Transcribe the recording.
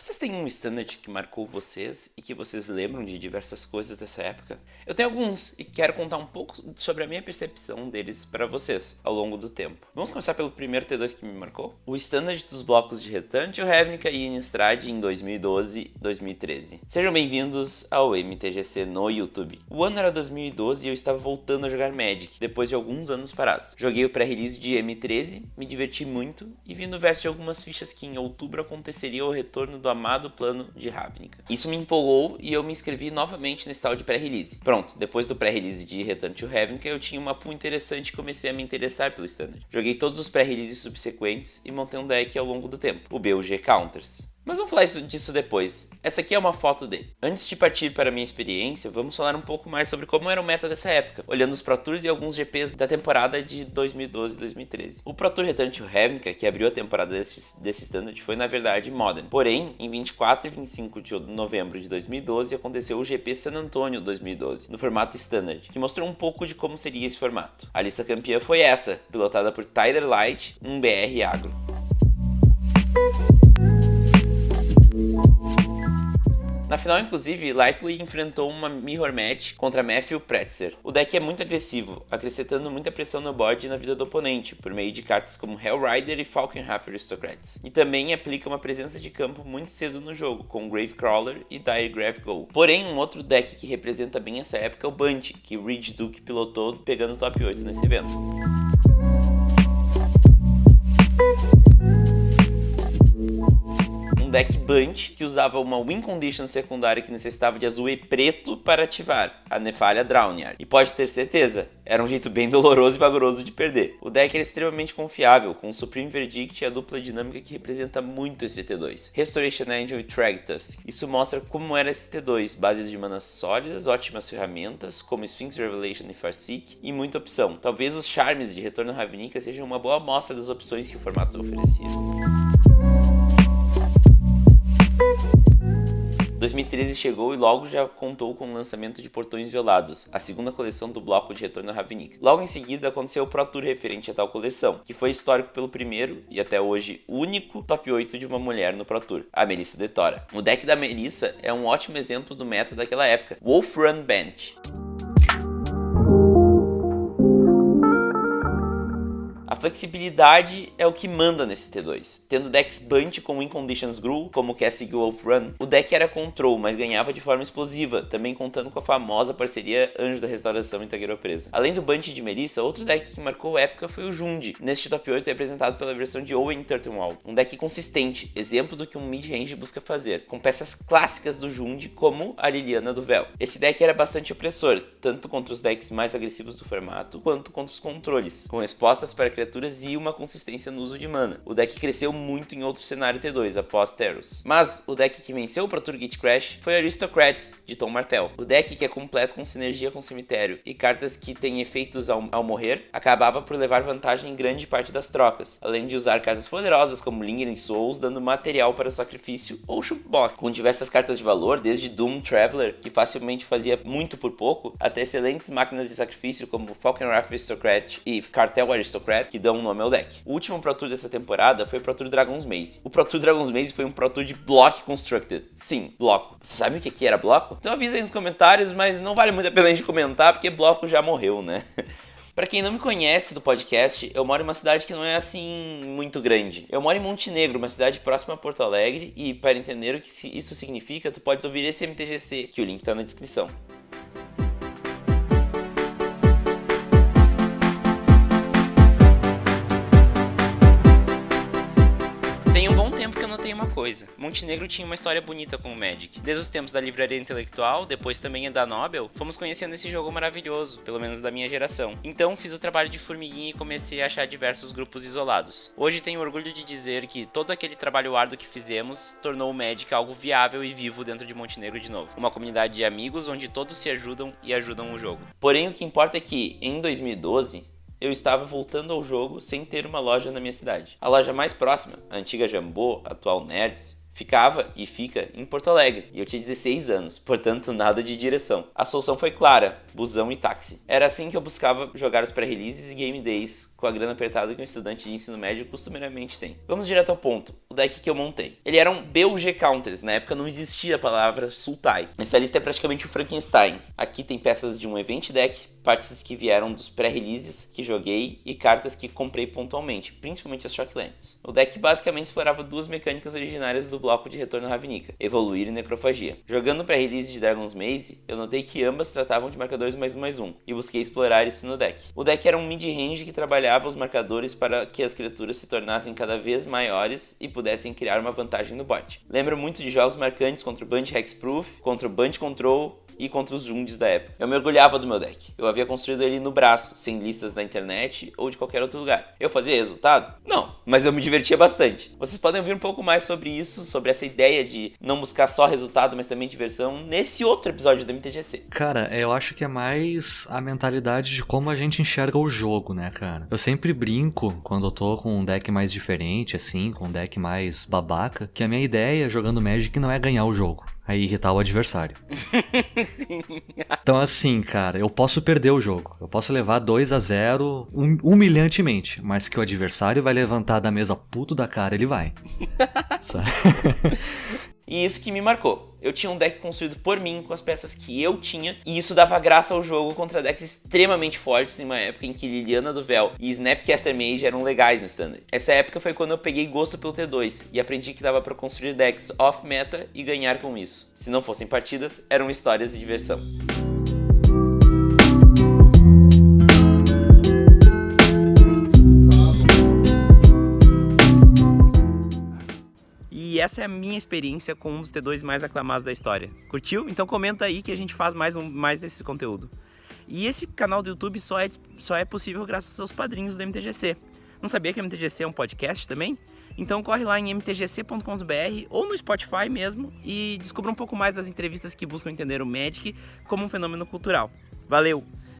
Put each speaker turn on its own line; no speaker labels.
Vocês têm um standard que marcou vocês e que vocês lembram de diversas coisas dessa época? Eu tenho alguns e quero contar um pouco sobre a minha percepção deles para vocês ao longo do tempo. Vamos começar pelo primeiro T2 que me marcou? O standard dos blocos de Return to Ravnica e Innistrad em 2012 e 2013. Sejam bem-vindos ao MTGC no YouTube. O ano era 2012 e eu estava voltando a jogar Magic, depois de alguns anos parados. Joguei o pré-release de M13, me diverti muito e vi no verso de algumas fichas que em outubro aconteceria o retorno do amado plano de Ravnica. Isso me empolgou e eu me inscrevi novamente nesse tal de pré-release. Pronto, depois do pré-release de Return to Ravnica eu tinha uma pool interessante e comecei a me interessar pelo standard. Joguei todos os pré-releases subsequentes e montei um deck ao longo do tempo, o BUG Counters. Mas vamos falar disso depois. Essa aqui é uma foto dele. Antes de partir para a minha experiência, vamos falar um pouco mais sobre como era o meta dessa época, olhando os Pro Tours e alguns GPs da temporada de 2012 e 2013. O Pro Tour Return to Ravnica, que abriu a temporada desse standard, foi na verdade Modern. Porém, em 24 e 25 de novembro de 2012, aconteceu o GP San Antonio 2012, no formato Standard, que mostrou um pouco de como seria esse formato. A lista campeã foi essa, pilotada por Tyler Light, um BR agro. Na final, inclusive, Likely enfrentou uma Mirror Match contra Matthew Pretzer. O deck é muito agressivo, acrescentando muita pressão no board e na vida do oponente, por meio de cartas como Hellrider e Falkenrath Aristocrats. E também aplica uma presença de campo muito cedo no jogo, com Gravecrawler e Diregraph Go. Porém, um outro deck que representa bem essa época é o Bunty, que Reed Duke pilotou pegando top 8 nesse evento. Um deck Bunch que usava uma win condition secundária que necessitava de azul e preto para ativar, a Nephalia Drownyard. E pode ter certeza, era um jeito bem doloroso e vagaroso de perder. O deck era extremamente confiável, com o Supreme Verdict e a dupla dinâmica que representa muito esse T2. Restoration Angel e Thragtusk. Isso mostra como era esse T2, bases de manas sólidas, ótimas ferramentas, como Sphinx Revelation e Farseek, e muita opção. Talvez os charmes de Retorno Ravnica sejam uma boa amostra das opções que o formato oferecia. 2013 chegou e logo já contou com o lançamento de Portões Violados, a segunda coleção do bloco de Retorno a Ravnica. Logo em seguida aconteceu o Pro Tour referente a tal coleção, que foi histórico pelo primeiro, e até hoje único, top 8 de uma mulher no Pro Tour, a Melissa DeTora. O deck da Melissa é um ótimo exemplo do meta daquela época, Wolf Run Bench. A flexibilidade é o que manda nesse T2. Tendo decks Bunch com Win Conditions Gruul, como o Cassie Wolf Run, o deck era control, mas ganhava de forma explosiva, também contando com a famosa parceria Anjo da Restauração e Tagueiro Presa. Além do Bunch de Melissa, outro deck que marcou a época foi o Jund. Neste top 8 é representado pela versão de Owen Turtenwald, um deck consistente, exemplo do que um mid-range busca fazer, com peças clássicas do Jund, como a Liliana do Véu. Esse deck era bastante opressor, tanto contra os decks mais agressivos do formato, quanto contra os controles, com respostas para criaturas e uma consistência no uso de mana. O deck cresceu muito em outro cenário T2, após Teros. Mas o deck que venceu o Pro Tour Gatecrash foi Aristocrats, de Tom Martell. O deck que é completo com sinergia com cemitério e cartas que têm efeitos ao morrer, acabava por levar vantagem em grande parte das trocas, além de usar cartas poderosas como Lingering Souls, dando material para o sacrifício ou Shootbox, com diversas cartas de valor, desde Doom Traveler, que facilmente fazia muito por pouco, até excelentes máquinas de sacrifício como Falkenrath Aristocrat e Cartel Aristocrat, que dão um nome ao deck. O último Pro Tour dessa temporada foi o Pro Tour Dragon's Maze. O Pro Tour Dragon's Maze foi um Pro Tour de Block Constructed. Sim, bloco. Você sabe o que era bloco? Então avisa aí nos comentários, mas não vale muito a pena a gente comentar, porque bloco já morreu, né? Pra quem não me conhece do podcast, eu moro em uma cidade que não é assim muito grande. Eu moro em Montenegro, uma cidade próxima a Porto Alegre, e para entender o que isso significa, tu pode ouvir esse MTGC, que o link tá na descrição. Tem um bom tempo que eu notei uma coisa. Montenegro tinha uma história bonita com o Magic. Desde os tempos da livraria intelectual, depois também da Nobel, fomos conhecendo esse jogo maravilhoso, pelo menos da minha geração. Então fiz o trabalho de formiguinha e comecei a achar diversos grupos isolados. Hoje tenho orgulho de dizer que todo aquele trabalho árduo que fizemos tornou o Magic algo viável e vivo dentro de Montenegro de novo. Uma comunidade de amigos onde todos se ajudam e ajudam o jogo. Porém, o que importa é que, em 2012, eu estava voltando ao jogo sem ter uma loja na minha cidade. A loja mais próxima, a antiga Jambô, atual Nerds, ficava e fica em Porto Alegre, e eu tinha 16 anos, portanto nada de direção. A solução foi clara, busão e táxi. Era assim que eu buscava jogar os pré-releases e game days com a grana apertada que um estudante de ensino médio costumeiramente tem. Vamos direto ao ponto, o deck que eu montei. Ele era um BUG Counters, na época não existia a palavra Sultai. Essa lista é praticamente o Frankenstein. Aqui tem peças de um Event Deck, partes que vieram dos pré-releases que joguei e cartas que comprei pontualmente, principalmente as Shocklands. O deck basicamente explorava duas mecânicas originárias do bloco de Retorno à Ravnica, Evoluir e Necrofagia. Jogando o pré-release de Dragon's Maze, eu notei que ambas tratavam de marcadores +1/+1, e busquei explorar isso no deck. O deck era um mid-range que trabalhava os marcadores para que as criaturas se tornassem cada vez maiores e pudessem criar uma vantagem no board. Lembro muito de jogos marcantes contra o Bunch Hexproof, contra o Bunch Control e contra os Junds da época. Eu me orgulhava do meu deck. Eu havia construído ele no braço, sem listas da internet ou de qualquer outro lugar. Eu fazia resultado? Não, mas eu me divertia bastante. Vocês podem ouvir um pouco mais sobre isso, sobre essa ideia de não buscar só resultado, mas também diversão, nesse outro episódio do MTGC.
Cara, eu acho que é mais a mentalidade de como a gente enxerga o jogo, né, cara? Eu sempre brinco, quando eu tô com um deck mais diferente, assim, com um deck mais babaca, que a minha ideia jogando Magic não é ganhar o jogo, é irritar o adversário.
Sim.
Então assim, cara, eu posso perder o jogo. Eu posso levar 2-0 humilhantemente, mas que o adversário vai levantar da mesa puto da cara, ele vai. Sabe?
E isso que me marcou. Eu tinha um deck construído por mim, com as peças que eu tinha, e isso dava graça ao jogo contra decks extremamente fortes em uma época em que Liliana do Véu e Snapcaster Mage eram legais no Standard. Essa época foi quando eu peguei gosto pelo T2 e aprendi que dava pra construir decks off-meta e ganhar com isso. Se não fossem partidas, eram histórias de diversão. E essa é a minha experiência com um dos T2 mais aclamados da história. Curtiu? Então comenta aí que a gente faz mais desse conteúdo. E esse canal do YouTube só é possível graças aos padrinhos do MTGC. Não sabia que o MTGC é um podcast também? Então corre lá em mtgc.com.br ou no Spotify mesmo e descubra um pouco mais das entrevistas que buscam entender o Magic como um fenômeno cultural. Valeu!